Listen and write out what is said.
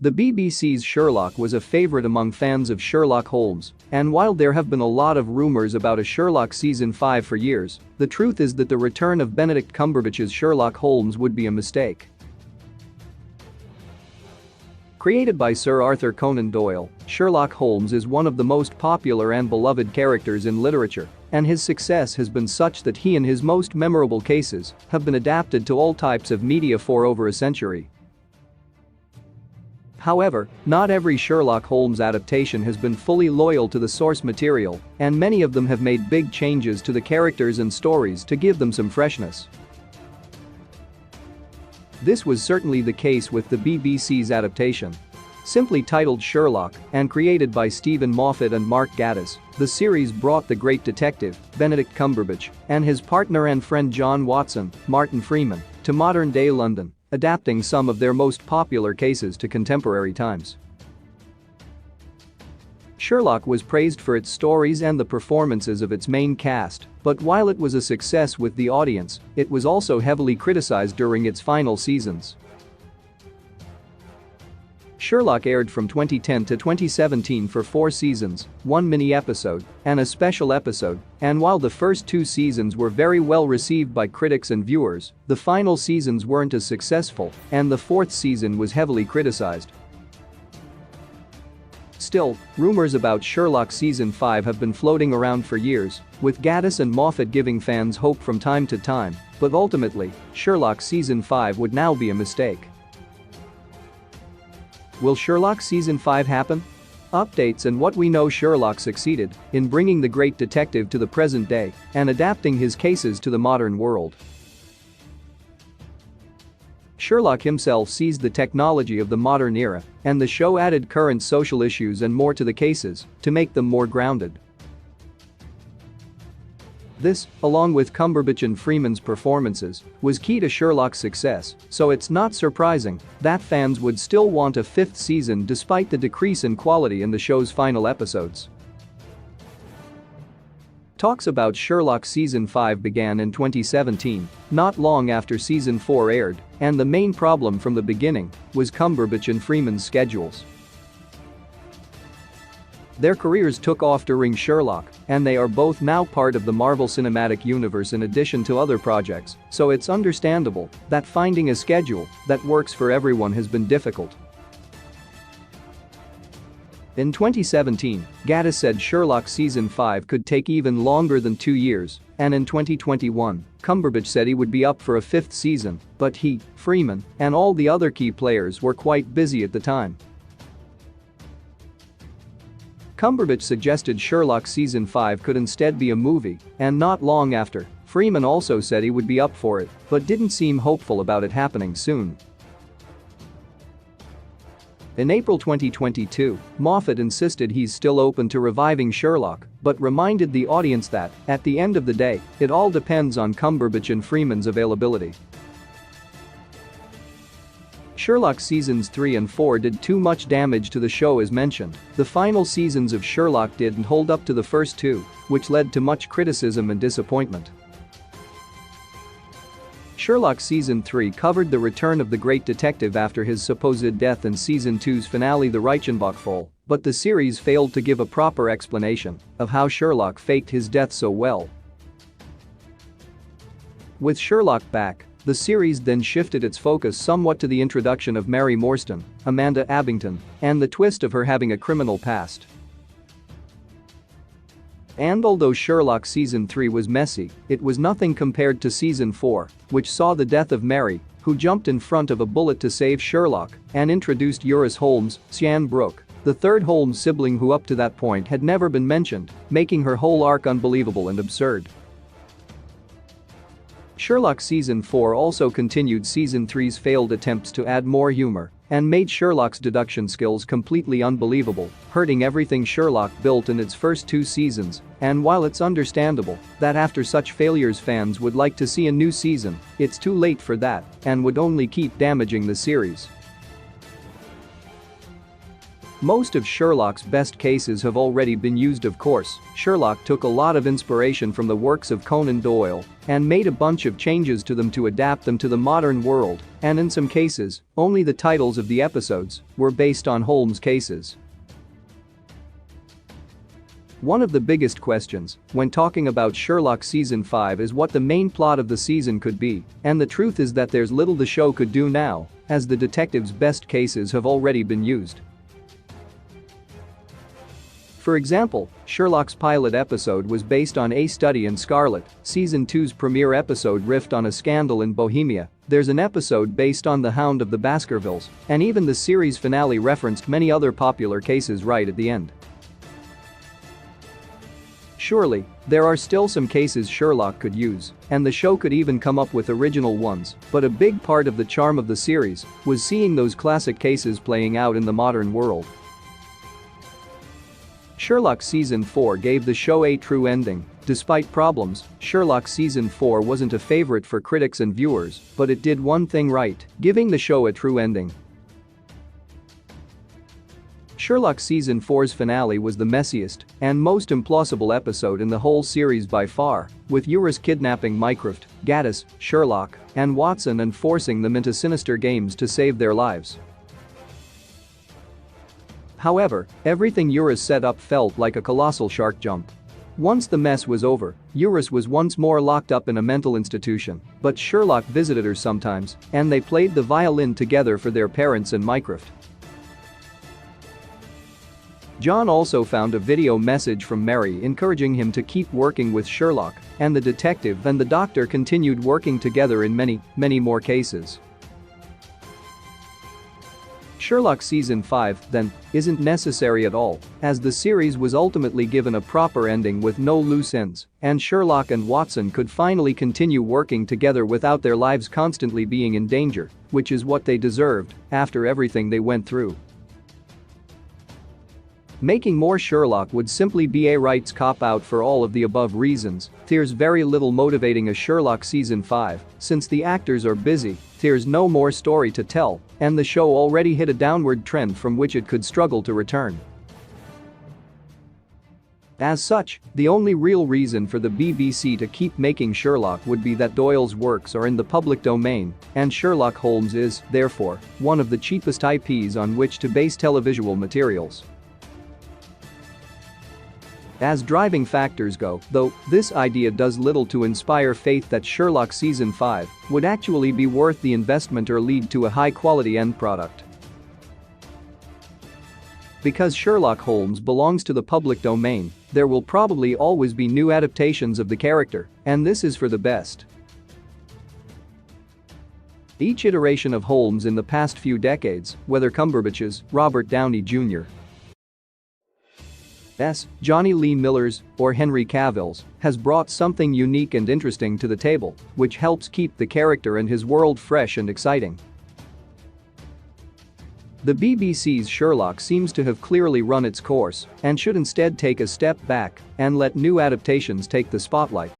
The BBC's Sherlock was a favorite among fans of Sherlock Holmes, and while there have been a lot of rumors about a Sherlock season 5 for years, the truth is that the return of Benedict Cumberbatch's Sherlock Holmes would be a mistake. Created by Sir Arthur Conan Doyle, Sherlock Holmes is one of the most popular and beloved characters in literature, and his success has been such that he and his most memorable cases have been adapted to all types of media for over a century. However, not every Sherlock Holmes adaptation has been fully loyal to the source material, and many of them have made big changes to the characters and stories to give them some freshness. This was certainly the case with the BBC's adaptation. Simply titled Sherlock and created by Stephen Moffat and Mark Gatiss, the series brought the great detective, Benedict Cumberbatch, and his partner and friend John Watson, Martin Freeman, to modern-day London, adapting some of their most popular cases to contemporary times. Sherlock was praised for its stories and the performances of its main cast, but while it was a success with the audience, it was also heavily criticized during its final seasons. Sherlock aired from 2010 to 2017 for 4 seasons, 1 mini-episode, and a special episode, and while the first 2 seasons were very well received by critics and viewers, the final seasons weren't as successful, and the 4th season was heavily criticized. Still, rumors about Sherlock Season 5 have been floating around for years, with Gatiss and Moffat giving fans hope from time to time, but ultimately, Sherlock Season 5 would now be a mistake. Will Sherlock Season 5 happen? Updates and what we know. Sherlock succeeded in bringing the great detective to the present day and adapting his cases to the modern world. Sherlock himself seized the technology of the modern era, and the show added current social issues and more to the cases to make them more grounded. This, along with Cumberbatch and Freeman's performances, was key to Sherlock's success, so it's not surprising that fans would still want a 5th season despite the decrease in quality in the show's final episodes. Talks about Sherlock Season 5 began in 2017, not long after Season 4 aired, and the main problem from the beginning was Cumberbatch and Freeman's schedules. Their careers took off during Sherlock, and they are both now part of the Marvel Cinematic Universe in addition to other projects, so it's understandable that finding a schedule that works for everyone has been difficult. In 2017, Gatiss said Sherlock Season 5 could take even longer than 2 years, and in 2021, Cumberbatch said he would be up for a 5th season, but he, Freeman, and all the other key players were quite busy at the time. Cumberbatch suggested Sherlock Season 5 could instead be a movie, and not long after, Freeman also said he would be up for it, but didn't seem hopeful about it happening soon. In April 2022, Moffat insisted he's still open to reviving Sherlock, but reminded the audience that, at the end of the day, it all depends on Cumberbatch and Freeman's availability. Sherlock Seasons 3 and 4 did too much damage to the show as mentioned. The final seasons of Sherlock didn't hold up to the first 2, which led to much criticism and disappointment. Sherlock Season 3 covered the return of the great detective after his supposed death in Season 2's finale The Reichenbach, but the series failed to give a proper explanation of how Sherlock faked his death so well. With Sherlock back, the series then shifted its focus somewhat to the introduction of Mary Morstan, Amanda Abbington, and the twist of her having a criminal past. And although Sherlock Season 3 was messy, it was nothing compared to Season 4, which saw the death of Mary, who jumped in front of a bullet to save Sherlock, and introduced Eurus Holmes, Sian Brooke, the 3rd Holmes sibling who up to that point had never been mentioned, making her whole arc unbelievable and absurd. Sherlock Season 4 also continued Season 3's failed attempts to add more humor and made Sherlock's deduction skills completely unbelievable, hurting everything Sherlock built in its first 2 seasons, and while it's understandable that after such failures fans would like to see a new season, it's too late for that and would only keep damaging the series. Most of Sherlock's best cases have already been used, of course. Sherlock took a lot of inspiration from the works of Conan Doyle and made a bunch of changes to them to adapt them to the modern world, and in some cases, only the titles of the episodes were based on Holmes cases. One of the biggest questions when talking about Sherlock Season 5 is what the main plot of the season could be, and the truth is that there's little the show could do now, as the detective's best cases have already been used. For example, Sherlock's pilot episode was based on A Study in Scarlet, Season 2's premiere episode riffed on a scandal in Bohemia. There's an episode based on The Hound of the Baskervilles, and even the series finale referenced many other popular cases right at the end. Surely, there are still some cases Sherlock could use, and the show could even come up with original ones, but a big part of the charm of the series was seeing those classic cases playing out in the modern world. Sherlock Season 4 gave the show a true ending. Despite problems, Sherlock Season 4 wasn't a favorite for critics and viewers, but it did one thing right, giving the show a true ending. Sherlock Season 4's finale was the messiest and most implausible episode in the whole series by far, with Eurus kidnapping Mycroft, Gaddis, Sherlock, and Watson and forcing them into sinister games to save their lives. However, everything Eurus set up felt like a colossal shark jump. Once the mess was over, Eurus was once more locked up in a mental institution, but Sherlock visited her sometimes, and they played the violin together for their parents and Mycroft. John also found a video message from Mary encouraging him to keep working with Sherlock, and the detective and the doctor continued working together in many more cases. Sherlock Season 5, then, isn't necessary at all, as the series was ultimately given a proper ending with no loose ends, and Sherlock and Watson could finally continue working together without their lives constantly being in danger, which is what they deserved after everything they went through. Making more Sherlock would simply be a rights cop-out for all of the above reasons. There's very little motivating a Sherlock Season 5, since the actors are busy, there's no more story to tell, and the show already hit a downward trend from which it could struggle to return. As such, the only real reason for the BBC to keep making Sherlock would be that Doyle's works are in the public domain, and Sherlock Holmes is, therefore, one of the cheapest IPs on which to base televisual materials. As driving factors go, though, this idea does little to inspire faith that Sherlock Season 5 would actually be worth the investment or lead to a high-quality end product. Because Sherlock Holmes belongs to the public domain, there will probably always be new adaptations of the character, and this is for the best. Each iteration of Holmes in the past few decades, whether Cumberbatch's, Robert Downey Jr. Johnny Lee Miller's, or Henry Cavill's, has brought something unique and interesting to the table, which helps keep the character and his world fresh and exciting. The BBC's Sherlock seems to have clearly run its course and should instead take a step back and let new adaptations take the spotlight.